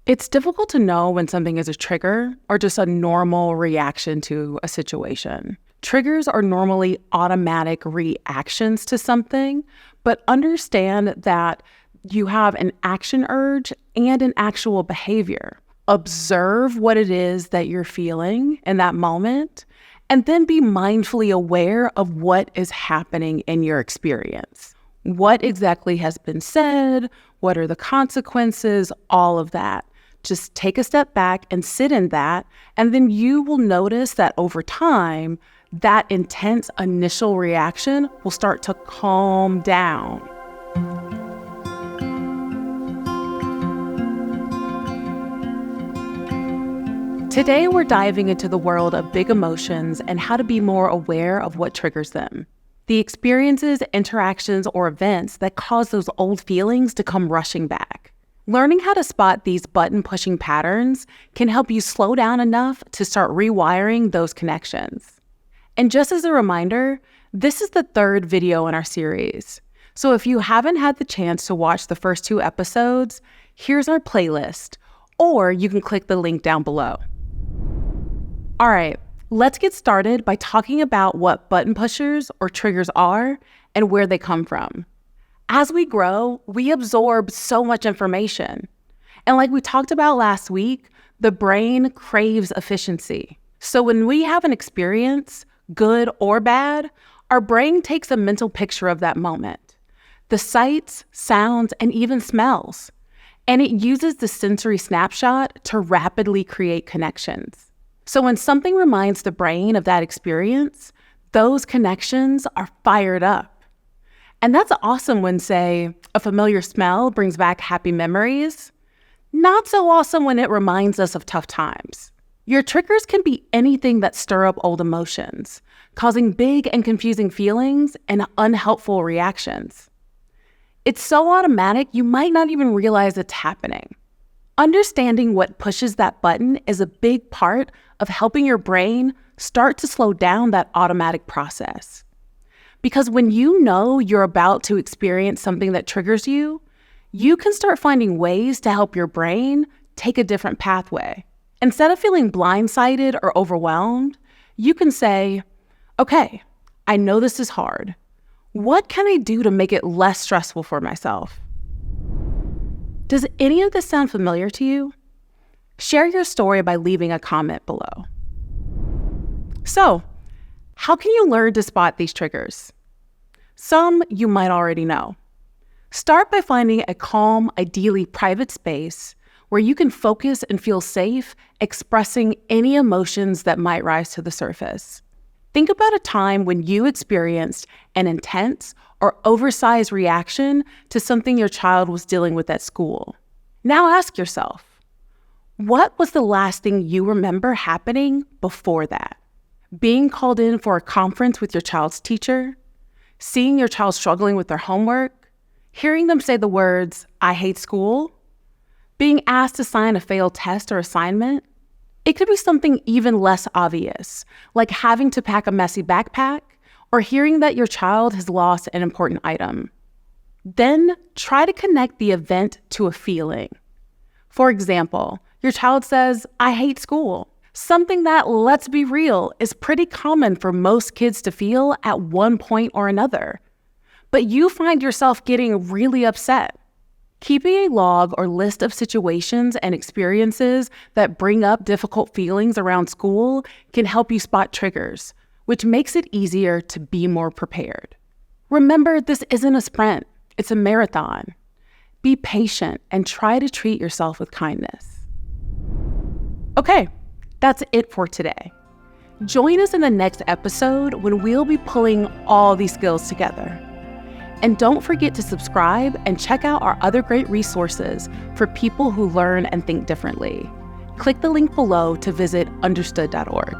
It's difficult to know when something is a trigger or just a normal reaction to a situation. Triggers are normally automatic reactions to something, but understand that you have an action urge and an actual behavior. Observe what it is that you're feeling in that moment, and then be mindfully aware of what is happening in your experience. What exactly has been said? What are the consequences? All of that. Just take a step back and sit in that, and then you will notice that over time, that intense initial reaction will start to calm down. Today, we're diving into the world of big emotions and how to be more aware of what triggers them. The experiences, interactions, or events that cause those old feelings to come rushing back. Learning how to spot these button-pushing patterns can help you slow down enough to start rewiring those connections. And just as a reminder, this is the third video in our series. So if you haven't had the chance to watch the first 2 episodes, here's our playlist, or you can click the link down below. All right, let's get started by talking about what button pushers or triggers are and where they come from. As we grow, we absorb so much information. And like we talked about last week, the brain craves efficiency. So when we have an experience, good or bad, our brain takes a mental picture of that moment. The sights, sounds, and even smells. And it uses the sensory snapshot to rapidly create connections. So when something reminds the brain of that experience, those connections are fired up. And that's awesome when, say, a familiar smell brings back happy memories. Not so awesome when it reminds us of tough times. Your triggers can be anything that stir up old emotions, causing big and confusing feelings and unhelpful reactions. It's so automatic you might not even realize it's happening. Understanding what pushes that button is a big part of helping your brain start to slow down that automatic process. Because when you know you're about to experience something that triggers you, you can start finding ways to help your brain take a different pathway. Instead of feeling blindsided or overwhelmed, you can say, okay, I know this is hard. What can I do to make it less stressful for myself? Does any of this sound familiar to you? Share your story by leaving a comment below. So, how can you learn to spot these triggers? Some you might already know. Start by finding a calm, ideally private space where you can focus and feel safe expressing any emotions that might rise to the surface. Think about a time when you experienced an intense or oversized reaction to something your child was dealing with at school. Now ask yourself, what was the last thing you remember happening before that? Being called in for a conference with your child's teacher? Seeing your child struggling with their homework? Hearing them say the words, "I hate school"? Being asked to sign a failed test or assignment? It could be something even less obvious, like having to pack a messy backpack or hearing that your child has lost an important item. Then try to connect the event to a feeling. For example, your child says, "I hate school." Something that, let's be real, is pretty common for most kids to feel at one point or another. But you find yourself getting really upset. Keeping a log or list of situations and experiences that bring up difficult feelings around school can help you spot triggers, which makes it easier to be more prepared. Remember, this isn't a sprint, it's a marathon. Be patient and try to treat yourself with kindness. Okay, that's it for today. Join us in the next episode when we'll be pulling all these skills together. And don't forget to subscribe and check out our other great resources for people who learn and think differently. Click the link below to visit understood.org.